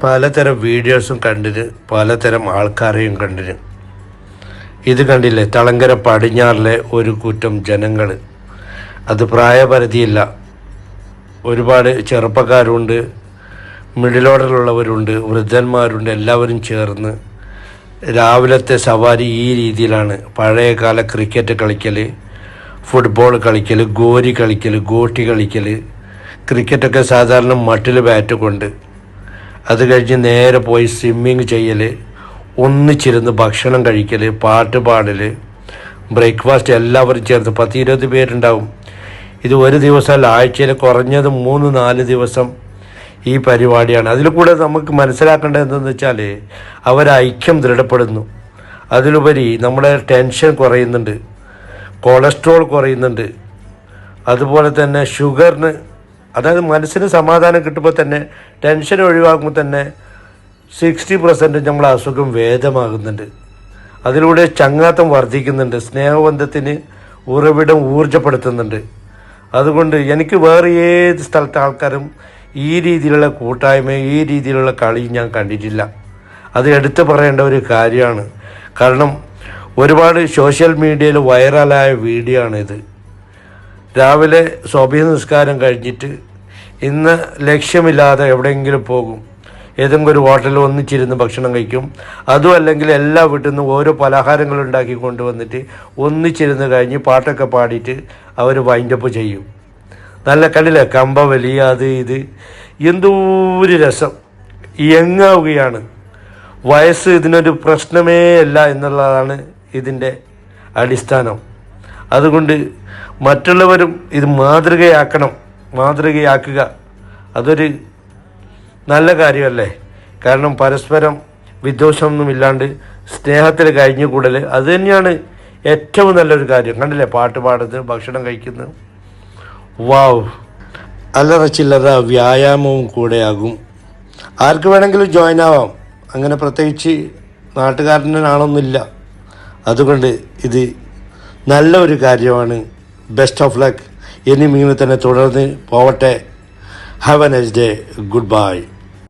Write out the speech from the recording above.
പലതരം വീഡിയോസും കണ്ടിന്, പലതരം ആൾക്കാരെയും കണ്ടിന്. ഇത് കണ്ടില്ലേ, തളങ്കര പടിഞ്ഞാറിലെ ഒരു കൂട്ടം ജനങ്ങൾ. അത് പ്രായപരിധിയില്ല, ഒരുപാട് ചെറുപ്പക്കാരുണ്ട്, മിഡിൽ ഓർഡറിലുള്ളവരുണ്ട്, വൃദ്ധന്മാരുണ്ട്. എല്ലാവരും ചേർന്ന് രാവിലത്തെ സവാരി ഈ രീതിയിലാണ്. പഴയകാല ക്രിക്കറ്റ് കളിക്കൽ, ഫുട്ബോൾ കളിക്കൽ, ഗോരി കളിക്കൽ, ഗോട്ടി കളിക്കൽ. ക്രിക്കറ്റൊക്കെ സാധാരണ മട്ടിൽ ബാറ്റ് കൊണ്ട്, അത് കഴിഞ്ഞ് നേരെ പോയി സ്വിമ്മിങ് ചെയ്യൽ, ഒന്നിച്ചിരുന്ന് ഭക്ഷണം കഴിക്കൽ, പാട്ട് പാടൽ, ബ്രേക്ക്ഫാസ്റ്റ് എല്ലാവരും ചേർത്ത് 10-20 പേരുണ്ടാവും. ഇത് ഒരു ദിവസമല്ല, ആഴ്ചയിൽ കുറഞ്ഞത് 3-4 ദിവസം ഈ പരിപാടിയാണ്. അതിൽ കൂടെ നമുക്ക് മനസ്സിലാക്കേണ്ടത് എന്തെന്ന് വെച്ചാൽ ഐക്യം ദൃഢപ്പെടുന്നു. അതിലുപരി നമ്മുടെ ടെൻഷൻ കുറയുന്നുണ്ട്, കൊളസ്ട്രോൾ കുറയുന്നുണ്ട്, അതുപോലെ തന്നെ ഷുഗറിന്, അതായത് മനസ്സിന് സമാധാനം കിട്ടുമ്പോൾ തന്നെ, ടെൻഷൻ ഒഴിവാക്കുമ്പോൾ തന്നെ 60% നമ്മളെ അസുഖം ഭേദമാകുന്നുണ്ട്. അതിലൂടെ ചങ്ങാത്തം വർദ്ധിക്കുന്നുണ്ട്, സ്നേഹബന്ധത്തിന് ഉറവിടം ഊർജപ്പെടുത്തുന്നുണ്ട്. അതുകൊണ്ട് എനിക്ക് വേറെ ഏത് സ്ഥലത്തെ ആൾക്കാരും ഈ രീതിയിലുള്ള കൂട്ടായ്മ, ഈ രീതിയിലുള്ള കളി ഞാൻ കണ്ടിട്ടില്ല. അത് എടുത്തു പറയേണ്ട ഒരു കാര്യമാണ്. കാരണം ഒരുപാട് സോഷ്യൽ മീഡിയയിൽ വൈറലായ വീഡിയോ ആണിത്. രാവിലെ സ്വബഹ് നിസ്കാരം കഴിഞ്ഞിട്ട് ഇന്ന് ലക്ഷ്യമില്ലാതെ എവിടെയെങ്കിലും പോകും, ഏതെങ്കിലും ഒരു ഹോട്ടലിൽ ഒന്നിച്ചിരുന്ന് ഭക്ഷണം കഴിക്കും. അതും അല്ലെങ്കിൽ എല്ലാ വീട്ടിൽ നിന്നും ഓരോ പലഹാരങ്ങൾ ഉണ്ടാക്കി കൊണ്ടുവന്നിട്ട് ഒന്നിച്ചിരുന്ന് കഴിഞ്ഞ് പാട്ടൊക്കെ പാടിയിട്ട് അവർ വൈൻഡപ്പ് ചെയ്യും. നല്ല കണ്ടില്ലേ, കമ്പവലി, അത് ഇത്, എന്തോ ഒരു രസം. യങ്ങാവുകയാണ്. വയസ്സ് ഇതിനൊരു പ്രശ്നമേ അല്ല എന്നുള്ളതാണ് ഇതിൻ്റെ അടിസ്ഥാനം. അതുകൊണ്ട് മറ്റുള്ളവരും ഇത് മാതൃകയാക്കുക. അതൊരു നല്ല കാര്യമല്ലേ? കാരണം പരസ്പരം വിദ്വേഷമൊന്നുമില്ലാണ്ട് സ്നേഹത്തിൽ കഴിഞ്ഞുകൂടൽ, അത് തന്നെയാണ് ഏറ്റവും നല്ലൊരു കാര്യം. കണ്ടില്ലേ, പാട്ട് പാടുന്നത്, ഭക്ഷണം കഴിക്കുന്നത്. വാവ്, അല്ലറ ചില്ലറ വ്യായാമവും കൂടെയാകും. ആർക്ക് വേണമെങ്കിലും ജോയിൻ ആവാം, അങ്ങനെ പ്രത്യേകിച്ച് നാട്ടുകാരനാണൊന്നുമില്ല. അതുകൊണ്ട് ഇത് നല്ല ഒരു കാര്യമാണ്. Best of luck. ഇനിയും ഇങ്ങനെ തന്നെ തുടർന്ന് പോവട്ടെ. Have a nice day. Good by.